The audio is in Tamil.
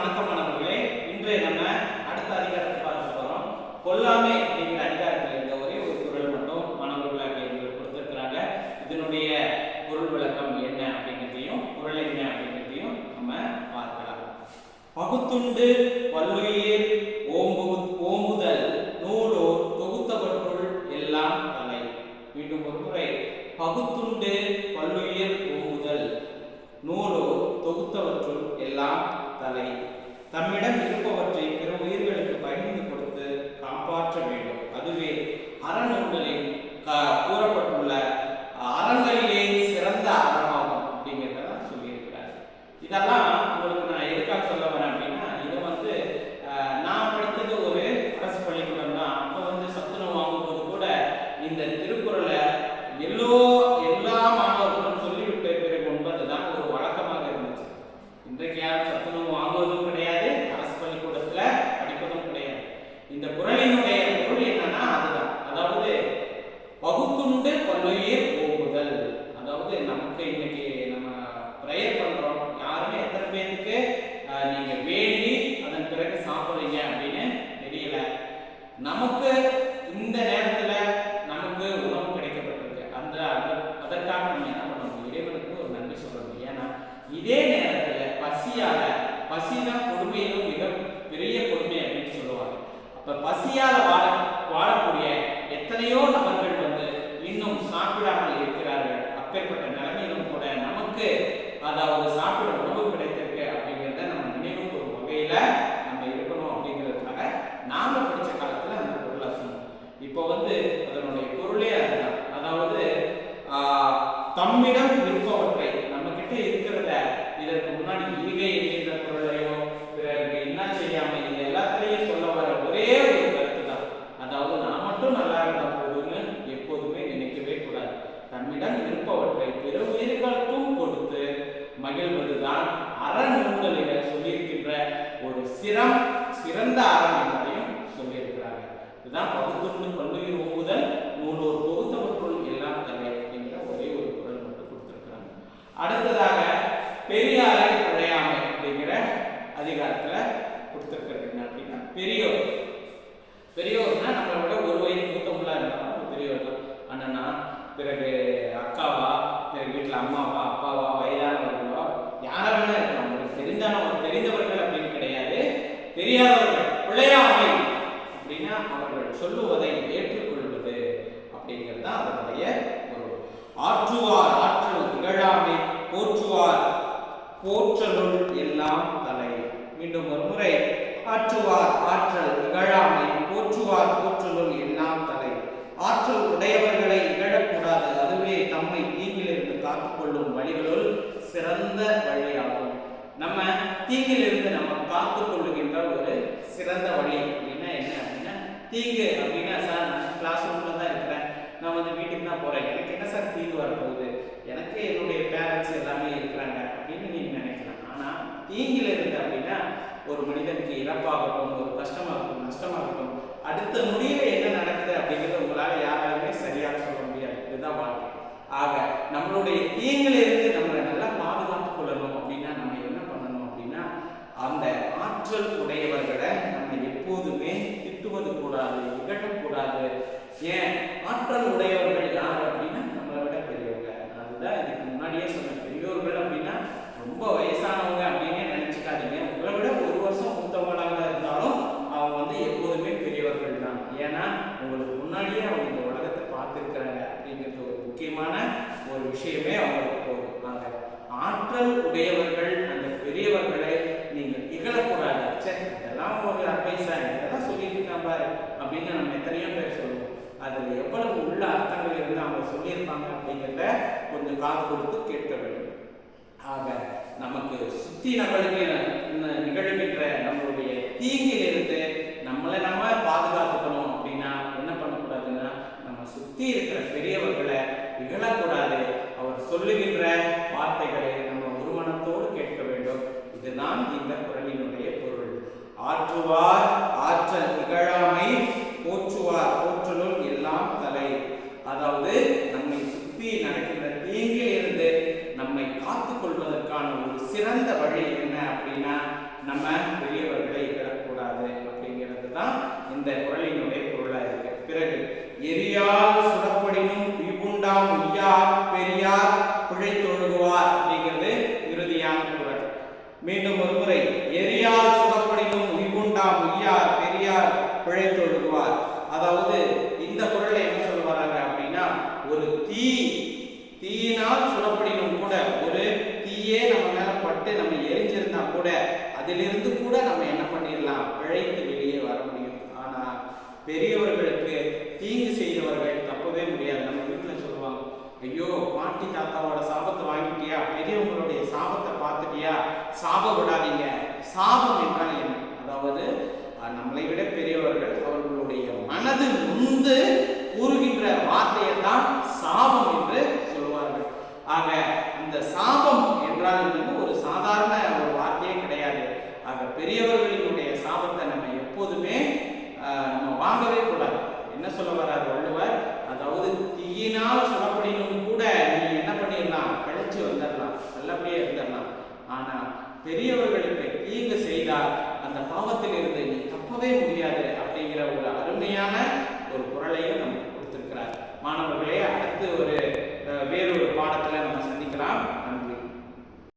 வணக்கம் மாணவர்களே. இன்று நம்ம அடுத்த அதிகாரத்தை பார்க்க போறோம். கொல்லாமை அப்படிங்கிற அதிகாரத்தில் இருந்த ஒரே ஒரு குறள் மட்டும் மாணவர்களாக எங்களுக்கு கொடுத்திருக்கிறாங்க. இதனுடைய பொருள் விளக்கம் என்ன அப்படிங்கிறதையும் குறள் என்ன அப்படிங்கிறதையும் நம்ம பார்க்கலாம். பகுத்துண்டு வல்லுயிர் ஓம்புதல் நூலோர் தொகுத்தவற்றுள் எல்லாம் தலை. மீண்டும் ஒரு முறை. பகுத்துண்டு வல்லுயிர் ஓம்புதல் நூலோர் தொகுத்தவற்றுள் எல்லாம் தலை. தம்மிடம் இருப்பவற்றை பிற உயிர்களுக்கு பகிர்ந்து கொடுத்து காப்பாற்ற வேண்டும். அதுவே அறநூல்களில் கூறப்பட்டுள்ள அறங்களிலே சிறந்த அறமாகும் அப்படிங்கிறத சொல்லியிருக்கிறார். இதெல்லாம் உங்களுக்கு நான் எதுக்காக சொல்ல வரேன் அப்படின்னா, இதை நான் படித்தது ஒரு அரசு பள்ளிக்கூடம் தான். அப்போ சத்துணவு வாங்கும்போது கூட இந்த திருக்குறளை எல்லா மாணவர்களும் சொல்லிவிட்டு பிறகு என்பதுதான் ஒரு வழக்கமாக இருந்துச்சு. இன்றைக்கு யாரும் சத்துணவு வாங்குவதும் கிடையாது, அரசு பள்ளிக்கூடத்துல படிப்பதும் கிடையாது. இந்த குறளினுடைய பொருள் என்னன்னா அதுதான். அதாவது பகுத்துண்டு பல்லுயிர் ஓம்புதல். அதாவது நமக்கு இன்னைக்கு நம்ம பிரேயர் பண்றோம், யாருமே எத்தனை பேருக்கு நீங்க வேண்டி அதன் பிறகு சாப்பிடுறீங்க அப்படின்னு தெரியல. நமக்கு இந்த நேரத்துல நமக்கு உணவு கிடைக்கப்பட்டிருக்கு. அதற்காக நம்ம என்ன பண்ணணும், இறைவனுக்கு ஒரு நன்றி சொல்லணும். ஏன்னா இதே நேரத்துல பசிதான் கொடுமையிலும் மிக பெரிய கொடுமை அப்படின்னு சொல்லுவாங்க. அப்ப பசியால வாழக்கூடிய எத்தனையோ நபர்கள் இன்னும் சாப்பிடாமல் இருக்கிறார்கள். அப்பேற்பட்ட நிலைமையிலும் கூட நமக்கு அதாவது சாப்பிட உணவு கிடைத்திருக்கு அப்படிங்கிறத நம்ம நினைவு ஒரு வகையில நம்ம இருக்கணும் அப்படிங்கிறதுக்காக நாம படிச்ச காலத்துல அந்த பொருளை சொன்னோம். இப்போ அதனுடைய பொருளே அதுதான். அதாவது தம்மிடம் இருப்பவற்றை நம்ம கிட்ட இருக்கிறத, இதற்கு முன்னாடி ஈகை என்கின்ற பொருளையோ பிறகு என்ன செய்யாம இது எல்லாத்திலையும் சொல்ல வர ஒரே ஒரு கருத்து தான். அதாவது நான் மட்டும் நல்லா இருந்தா போதுன்னு எப்போதுமே நினைக்கவே கூடாது. தம்மிடம் இருப்பவற்றை பிற உயிர்களுக்கும் கொடுத்து மகிழ்வதுதான் அறநூல்களில சொல்லியிருக்கின்ற ஒரு சிறந்த அறம் என்பதையும் சொல்லியிருக்கிறாங்க. இதுதான் பகுத்துண்டு பல்லுயிர் ஓம்புதல் நூலோர் தொகுத்தவற்றுள் எல்லாம் தலை அப்படிங்கிற ஒரே ஒரு குறள் மட்டும் கொடுத்திருக்கிறாங்க. அடுத்ததாக பெரியாரை பழையாமை அப்படிங்கிற அதிகாரத்துல கொடுத்திருக்கிறது என்ன அப்படின்னா, பெரியோர்னா நம்மளை விட ஒரு வயது மூத்தவங்களா இருந்தாலும் பெரியவர் தான். அண்ணனா, பிறகு அக்காவா, பிறகு வீட்டுல அம்மாவா, அப்பாவா, வயதானவர்களோ யாரா வேணா இருக்கலாம். அவங்களுக்கு தெரிந்தவர்கள் அப்படின்னு கிடையாது. தெரியாதவர்கள் பிழையாமை அப்படின்னா அவர்கள் சொல்லுவதை ஏற்றுக்கொள்வது அப்படிங்கிறது தான் அதனுடைய பொருள். ஆற்றுவார் ஆற்றல் இகழாமை போற்றுவார் போற்றலுள் எல்லாம் தலை. மீண்டும் ஒரு முறை. ஆற்றுவார் ஆற்றல் இகழாமை போற்றுவார் போற்றலுள் எல்லாம் தலை. ஆற்றல் உடையவர்களை இகழக்கூடாது, அதுவே தம்மை தீங்கிலிருந்து காத்துக்கொள்ளும் வழிகளுள் சிறந்த வழியாகும். நம்ம தீங்கிலிருந்து நம்ம காத்துக் கொள்ளுகின்ற ஒரு சிறந்த வழி அப்படின்னா என்ன அப்படின்னா, தீங்கு அப்படின்னா சார் நான் கிளாஸ் ரூம்ல தான் இருக்கிறேன், நான் வீட்டுக்கு தான் போறேன், எனக்கு என்ன சார் தீங்கு வரப்போகுது, எனக்கு என்னுடைய பேரண்ட்ஸ் எல்லாமே இருக்கிறாங்க அப்படின்னு நீங்க நினைக்கலாம். ஆனா தீங்கில இருந்து அப்படின்னா ஒரு மனிதனுக்கு இறப்பாகட்டும், ஒரு கஷ்டமாகட்டும், நஷ்டமாகட்டும், அடுத்த நொடியில என்ன நடக்குது அப்படிங்கிறது உங்களால யாராலுமே சரியாக சொல்ல முடியாது. இதுதான் வாழ்க்கை. ஆக நம்மளுடைய தீங்கில இருந்து நம்மளை நல்லா பாதுகாத்துக் கொள்ளணும் அப்படின்னா நம்ம என்ன பண்ணணும் அப்படின்னா, அந்த ஆற்றல் உடையவர்களை நம்ம எப்போதுமே திட்டுவது கூடாது, இகழக்கூடாது. ஏன் ஆற்றல் உடையவர்கள் யார் அப்படின்னா நம்மளை விட பெரியவங்க. அதுதான் இதுக்கு முன்னாடியே சொன்ன. பெரியோர்கள் அப்படின்னா ரொம்ப வயசானவங்க அப்படின்னு நினைச்சுக்காதீங்க. உங்களை விட ஒரு வருஷம் மூத்தவங்களாக இருந்தாலும் அவங்க எப்போதுமே பெரியவர்கள் தான். ஏன்னா உங்களுக்கு முன்னாடியே அவங்க இந்த உலகத்தை பார்த்துருக்கிறாங்க அப்படிங்கிறது ஒரு முக்கியமான ஒரு விஷயமே அவங்களுக்கு போகும். ஆக ஆற்றல் உடையவர்கள் அந்த பெரியவர்களை நீங்கள் இகழக்கூடாது. சரி, இதெல்லாம் ஒரு அட்வைஸா, இதெல்லாம் சொல்லிட்டு இருக்கான் பாரு அப்படின்னு நம்ம எத்தனையோ பேர் சொல்லுவோம். அதுல எவ்வளவு உள்ள அர்த்தங்கள் இருந்து அவங்க சொல்லியிருப்பாங்க அப்படிங்கிறத கொஞ்சம் காது கொடுத்து கேட்க வேண்டும். ஆக நமக்கு சுத்தி நம்மளுக்கு நிகழ்கின்ற நம்மளுடைய தீங்கிலிருந்து நம்மளை நம்ம பாதுகாத்துக்கணும் அப்படின்னா என்ன பண்ணக்கூடாதுன்னா, நம்ம சுத்தி இருக்கிற பெரியவர்களை இகழக்கூடாது. அவர் சொல்லுகின்ற வார்த்தைகளை நம்ம ஒரு மனத்தோடு கேட்க வேண்டும். இதுதான் இந்த குறளினுடைய பொருள். ஆற்றுவார் ஆற்றல் இகழாமை போற்றுவார் போற்றலுள் எல்லாம் தலை. அதாவது நம்மை சுத்தி நடக்கின்ற தீங்கில் இருந்து நம்மை காத்துக் கொள்வதற்கான ஒரு சிறந்த வழி என்ன அப்படின்னா, நம்ம மீண்டும் ஒரு முறை, எரியால் சுடப்படினும் உய்வுண்டாம் உய்யார் பெரியார் பிழைத்தொழுகுவார். அதாவது இந்த குறளை என்ன சொல்ல வராங்க அப்படின்னா, ஒரு தீயினால் சுடப்படினும் கூட, ஒரு தீயே நம்ம மேல பட்டு நம்ம எரிஞ்சிருந்தா கூட அதிலிருந்து கூட நம்ம என்ன பண்ணிடலாம், பிழைத்து வெளியே வர முடியும். ஆனா பெரியவர்களுக்கு தீங்கு செய்தவர்கள் தப்பவே முடியாது. நம்ம வீட்டுல சொல்லுவாங்க, ஐயோ பாட்டி தாத்தாவோட சாபத்தை வாங்கிட்டியா, பெரியவங்களுடைய சாபத்தை பார்த்துட்டியா, சாப விடாதீங்க. சாபம் என்றால் என்ன? அதாவது நம்மளை விட பெரியவர்கள் அவர்களுடைய மனது நொந்து கூறுகின்ற வார்த்தையை தான் சாபம் என்று சொல்லுவார்கள். ஆக இந்த சாபம் என்றால் ஒரு சாதாரண ஒரு வார்த்தையே கிடையாது. ஆக பெரியவர்களினுடைய சாபத்தை நம்ம எப்போதுமே நம்ம வாங்கவே கூடாது. என்ன சொல்ல வர்றார் வள்ளுவர்? அதாவது தீயினால் சுடப்படினும் கூட நீ என்ன பண்ணிடலாம், கழிச்சு வந்துடலாம், நல்லபடியே இருந்துடலாம். ஆனா பெரியவர்களுக்கு தீங்கு செய்தால் அந்த பாவத்தில் இருந்து நீ தப்பவே முடியாது அப்படிங்கிற ஒரு அருமையான ஒரு குறளையும்